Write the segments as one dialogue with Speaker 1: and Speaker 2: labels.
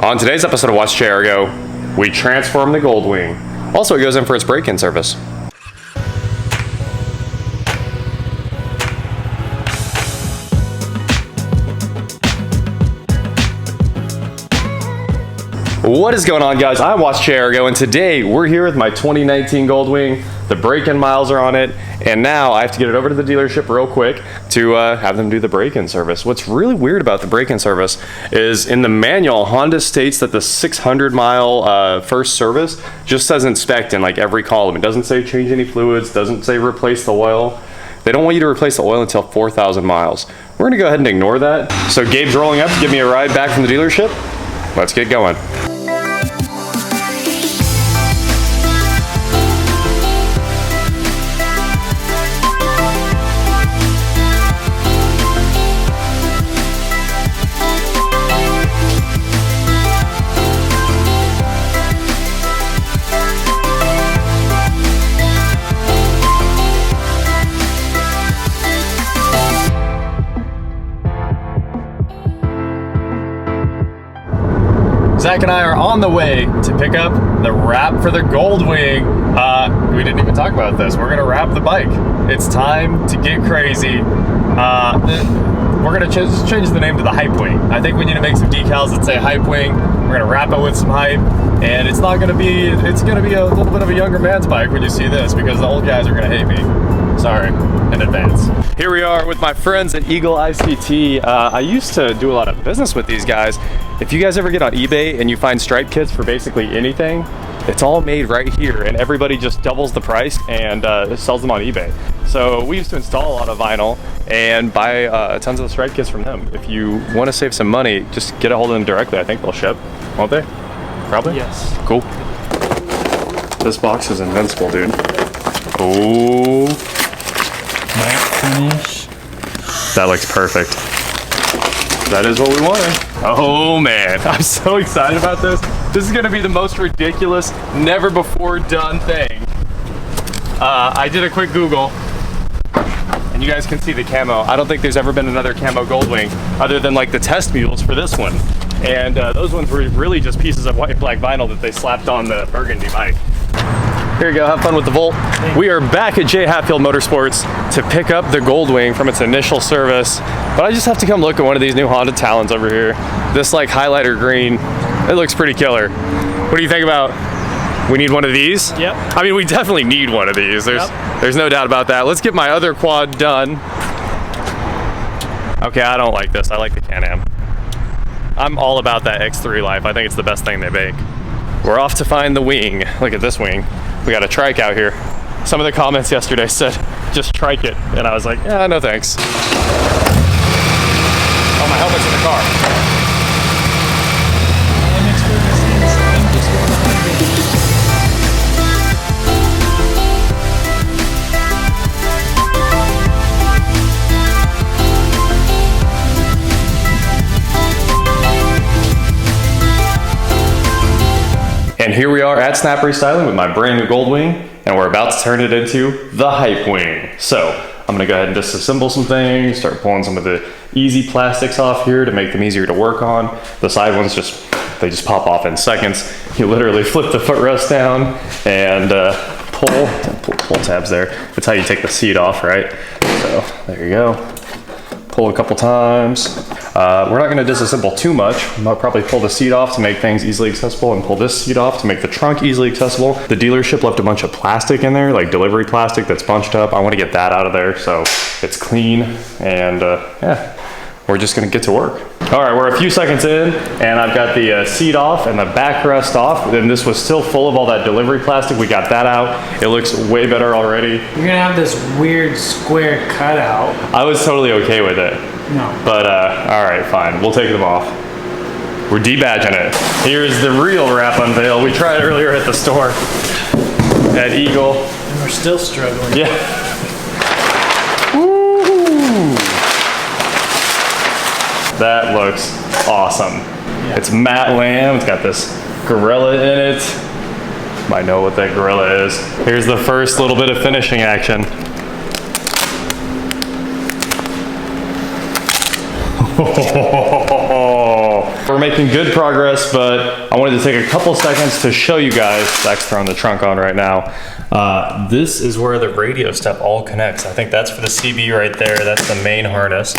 Speaker 1: On today's episode of Watch Chair Go, we transform the Goldwing. Also, it goes in for its break-in service. What is going on, guys? I'm Watch Chair Go, and today we're here with my 2019 Goldwing. The break-in miles are on it, and now I have to get it over to the dealership real quick to have them do the break-in service. What's really weird about the break-in service is in the manual, Honda states that the 600-mile first service just says inspect in like every column. It doesn't say change any fluids, doesn't say replace the oil. They don't want you to replace the oil until 4,000 miles. We're gonna go ahead and ignore that. So Gabe's rolling up to give me a ride back from the dealership. Let's get going. Zach and I are on the way to pick up the wrap for the Goldwing. We didn't even talk about this. We're gonna wrap the bike. It's time to get crazy. We're gonna change the name to the Hypewing. I think we need to make some decals that say Hypewing. We're gonna wrap it with some hype, and it's gonna be a little bit of a younger man's bike when you see this, because the old guys are gonna hate me. Sorry in advance. Here we are with my friends at Eagle ICT. I used to do a lot of business with these guys. If you guys ever get on eBay and you find stripe kits for basically anything, it's all made right here, and everybody just doubles the price and sells them on eBay. So we used to install a lot of vinyl and buy tons of the stripe kits from them. If you want to save some money, just get a hold of them directly. I think they'll ship, won't they? Probably?
Speaker 2: Yes.
Speaker 1: Cool. This box is invincible, dude. Oh.
Speaker 2: Matte finish.
Speaker 1: That looks perfect. That is what we wanted. Oh man, I'm so excited about this. This is gonna be the most ridiculous, never before done thing. I did a quick Google, and you guys can see the camo. I don't think there's ever been another camo Goldwing other than like the test mules for this one. And those ones were really just pieces of white black vinyl that they slapped on the burgundy bike. Here you go, have fun with the Volt. We are back at J. Hatfield Motorsports to pick up the Goldwing from its initial service. But I just have to come look at one of these new Honda Talons over here. This like highlighter green, it looks pretty killer. What do you think about, we need one of these?
Speaker 2: Yep.
Speaker 1: I mean, we definitely need one of these. There's no doubt about that. Let's get my other quad done. Okay, I don't like this. I like the Can-Am. I'm all about that X3 life. I think it's the best thing they make. We're off to find the wing. Look at this wing. We got a trike out here. Some of the comments yesterday said, just trike it. And I was like, yeah, no thanks. Oh, my helmet's in the car. And here we are at Snap Restyling with my brand new Goldwing, and we're about to turn it into the Hypewing. So I'm gonna go ahead and disassemble some things, start pulling some of the easy plastics off here to make them easier to work on. The side ones they just pop off in seconds. You literally flip the footrest down and pull tabs there. That's how you take the seat off, right? So there you go. Pull a couple times. We're not gonna disassemble too much. I'll probably pull the seat off to make things easily accessible and pull this seat off to make the trunk easily accessible. The dealership left a bunch of plastic in there, like delivery plastic that's bunched up. I wanna get that out of there so it's clean, and yeah, we're just gonna get to work. All right, we're a few seconds in, and I've got the seat off and the backrest off, and this was still full of all that delivery plastic. We got that out. It looks way better already.
Speaker 2: You're gonna have this weird square cutout.
Speaker 1: I was totally okay with it.
Speaker 2: No.
Speaker 1: But all right, fine. We'll take them off. We're debadging it. Here's the real wrap unveil. We tried it earlier at the store at Eagle.
Speaker 2: And we're still struggling.
Speaker 1: Yeah. Woo! That looks awesome. Yeah. It's matte lamb. It's got this gorilla in it. Might know what that gorilla is. Here's the first little bit of finishing action. making good progress, but I wanted to take a couple seconds to show you guys. Zach's throwing the trunk on right now. This is where the radio stuff all connects. I think that's for the CB right there. That's the main harness.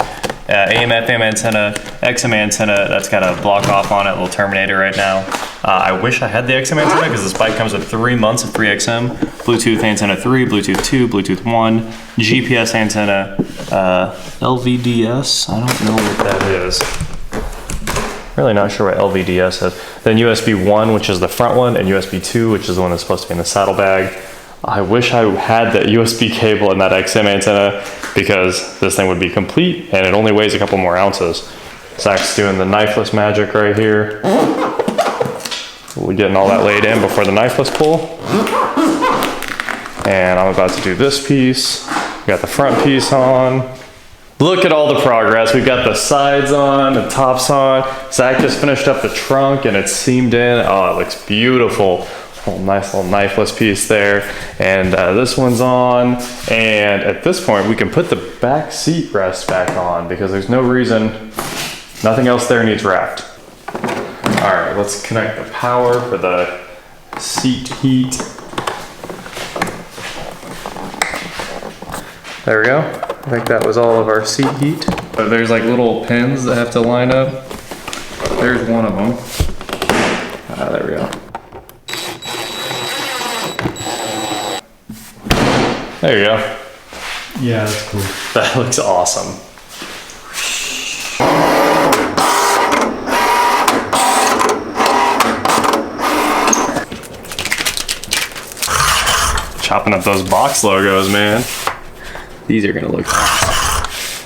Speaker 1: AM, FM antenna, XM antenna, that's got a block off on it, little terminator right now. I wish I had the XM antenna because this bike comes with 3 months of free XM. Bluetooth antenna 3, Bluetooth 2, Bluetooth 1, GPS antenna, LVDS, I don't know what that is. Really not sure what LVDS is. Then USB 1, which is the front one, and USB 2, which is the one that's supposed to be in the saddlebag. I wish I had that USB cable and that XM antenna because this thing would be complete and it only weighs a couple more ounces. Zach's doing the knifeless magic right here. We're getting all that laid in before the knifeless pull. And I'm about to do this piece. We got the front piece on. Look at all the progress. We've got the sides on, the tops on. Zach just finished up the trunk and it's seamed in. Oh, it looks beautiful. Nice little knifeless piece there. And this one's on. And at this point, we can put the back seat rest back on because there's no reason, nothing else there needs wrapped. All right, let's connect the power for the seat heat. There we go. I think that was all of our seat heat. But there's like little pins that have to line up. There's one of them. There we go. There you go.
Speaker 2: Yeah, that's cool.
Speaker 1: That looks awesome. Chopping up those box logos, man. These are gonna look awesome.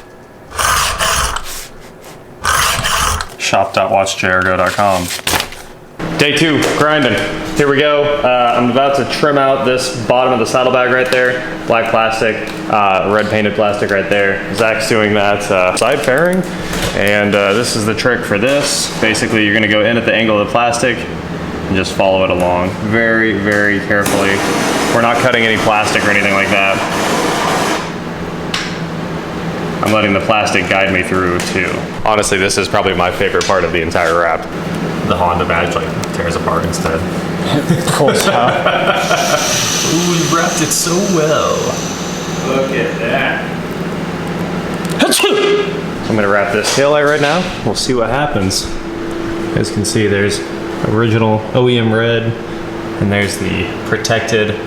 Speaker 1: Shop.watchjrgo.com. Day 2, grinding. Here we go. I'm about to trim out this bottom of the saddlebag right there. Black plastic, red painted plastic right there. Zach's doing that side fairing. And this is the trick for this. Basically, you're gonna go in at the angle of the plastic and just follow it along. Very, very carefully. We're not cutting any plastic or anything like that. I'm letting the plastic guide me through too. Honestly, this is probably my favorite part of the entire wrap. The Honda badge like tears apart instead.
Speaker 2: Course out.
Speaker 1: Ooh, we wrapped it so well. Look at that. I'm gonna wrap this taillight right now. We'll see what happens. As you can see, there's original OEM red, and there's the protected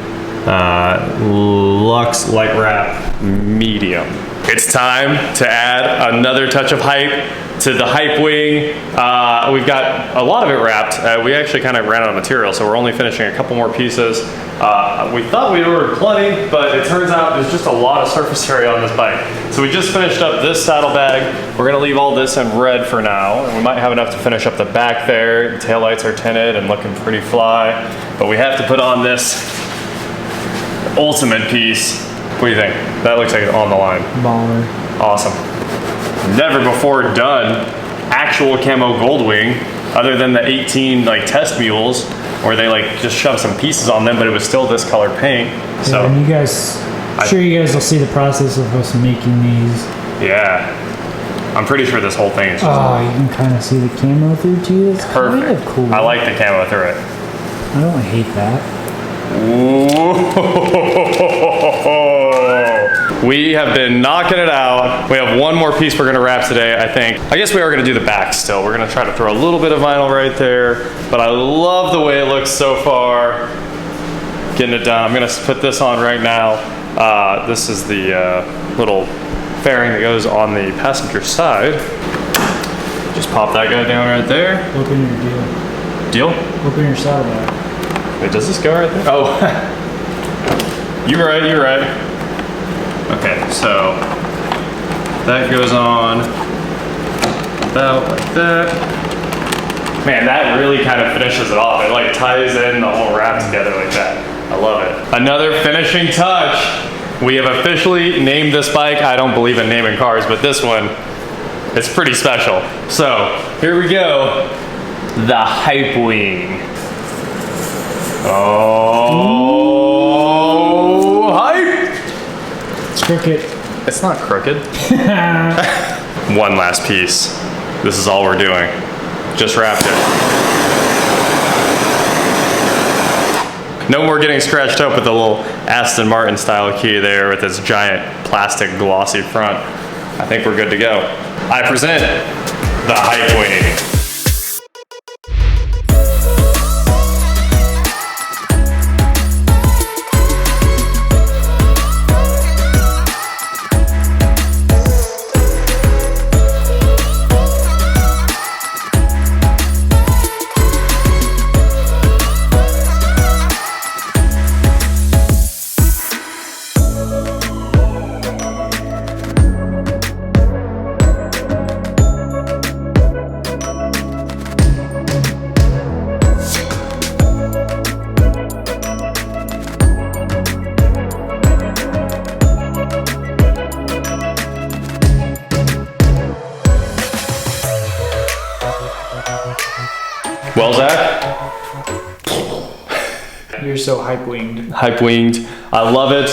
Speaker 1: Luxe light wrap medium. It's time to add another touch of hype to the hype wing. We've got a lot of it wrapped. We actually kind of ran out of material, so we're only finishing a couple more pieces. We thought we'd ordered plenty, but it turns out there's just a lot of surface area on this bike. So we just finished up this saddlebag. We're gonna leave all this in red for now, and we might have enough to finish up the back there. The taillights are tinted and looking pretty fly, but we have to put on this ultimate piece. What do you think? That looks like it's on the line.
Speaker 2: Baller.
Speaker 1: Awesome. Never before done actual camo Goldwing, other than the 18 like test mules where they like just shoved some pieces on them, but it was still this color paint. So
Speaker 2: and you guys, I'm sure you guys will see the process of us making these.
Speaker 1: Yeah, I'm pretty sure this whole thing is just
Speaker 2: oh, you can kind of see the camo through too. It's
Speaker 1: perfect.
Speaker 2: kind of cool.
Speaker 1: I like the camo through it.
Speaker 2: I don't hate that.
Speaker 1: Ooh. We have been knocking it out. We have one more piece we're gonna wrap today, I think. I guess we are gonna do the back still. We're gonna try to throw a little bit of vinyl right there, but I love the way it looks so far. Getting it done. I'm gonna put this on right now. This is the little fairing that goes on the passenger side. Just pop that guy down right there.
Speaker 2: Open your deal.
Speaker 1: Deal?
Speaker 2: Open your saddlebag.
Speaker 1: Wait, does this go right there? Oh, you're right, you're right. Okay, so that goes on about like that. Man, that really kind of finishes it off. It like ties in the whole wrap together like that. I love it. Another finishing touch. We have officially named this bike. I don't believe in naming cars, but this one, it's pretty special. So here we go. The Hype Wing. Oh, hype!
Speaker 2: It's crooked.
Speaker 1: It's not crooked. One last piece. This is all we're doing. just wrapped it. No more getting scratched up with the little Aston Martin style key there with this giant plastic glossy front. I think we're good to go. I present the Hypewing. Well, Zach?
Speaker 2: You're so hype-winged.
Speaker 1: Hype-winged. I love it.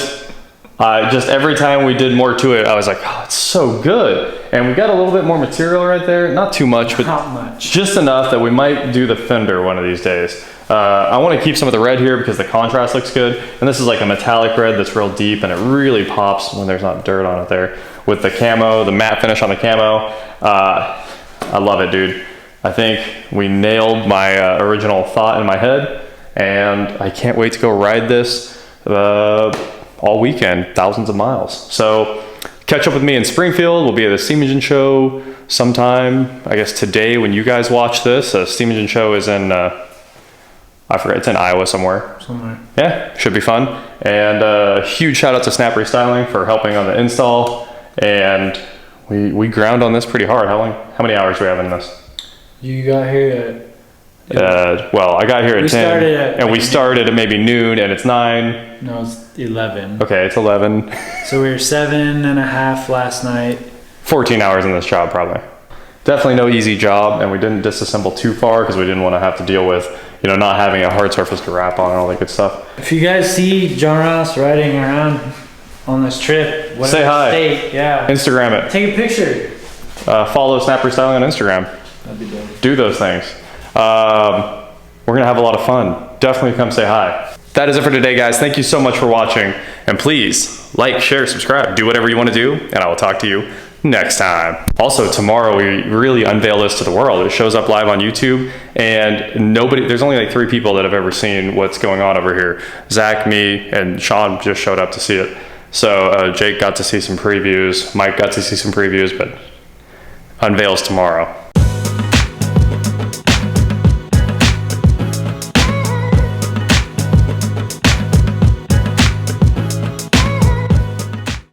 Speaker 1: Just every time we did more to it, I was like, oh, it's so good. And we got a little bit more material right there. Not too much, but
Speaker 2: Not much.
Speaker 1: just enough that we might do the fender one of these days. I want to keep some of the red here because the contrast looks good. And this is like a metallic red that's real deep, and it really pops when there's not dirt on it there. With the camo, the matte finish on the camo. I love it, dude. I think we nailed my original thought in my head, and I can't wait to go ride this all weekend, thousands of miles. So catch up with me in Springfield. We'll be at the Steam Engine Show sometime, I guess today when you guys watch this. Steam Engine Show is in, I forget, it's in Iowa somewhere. Yeah, should be fun. And huge shout out to Snap Restyling for helping on the install. And we ground on this pretty hard. How many hours do we have in this?
Speaker 2: You got here
Speaker 1: well, I got here at 10, and we started at maybe noon, and it's 9.
Speaker 2: No, it's 11.
Speaker 1: Okay, it's 11.
Speaker 2: So we were 7.5 last night.
Speaker 1: 14 hours in this job, probably. Definitely no easy job, and we didn't disassemble too far because we didn't want to have to deal with, you know, not having a hard surface to wrap on and all that good stuff.
Speaker 2: If you guys see John Ross riding around on this trip,
Speaker 1: say hi.
Speaker 2: State, yeah.
Speaker 1: Instagram it.
Speaker 2: Take a picture.
Speaker 1: Follow Snap Restyling on Instagram.
Speaker 2: That'd be dope.
Speaker 1: Do those things. We're gonna have a lot of fun. Definitely come say hi. That is it for today, guys. Thank you so much for watching, and please like, share, subscribe, do whatever you want to do, and I will talk to you next time. Also, tomorrow we really unveil this to the world. It shows up live on YouTube, and there's only like 3 people that have ever seen what's going on over here. Zach, me, and Sean just showed up to see it. So Jake got to see some previews, Mike got to see some previews, but unveils tomorrow.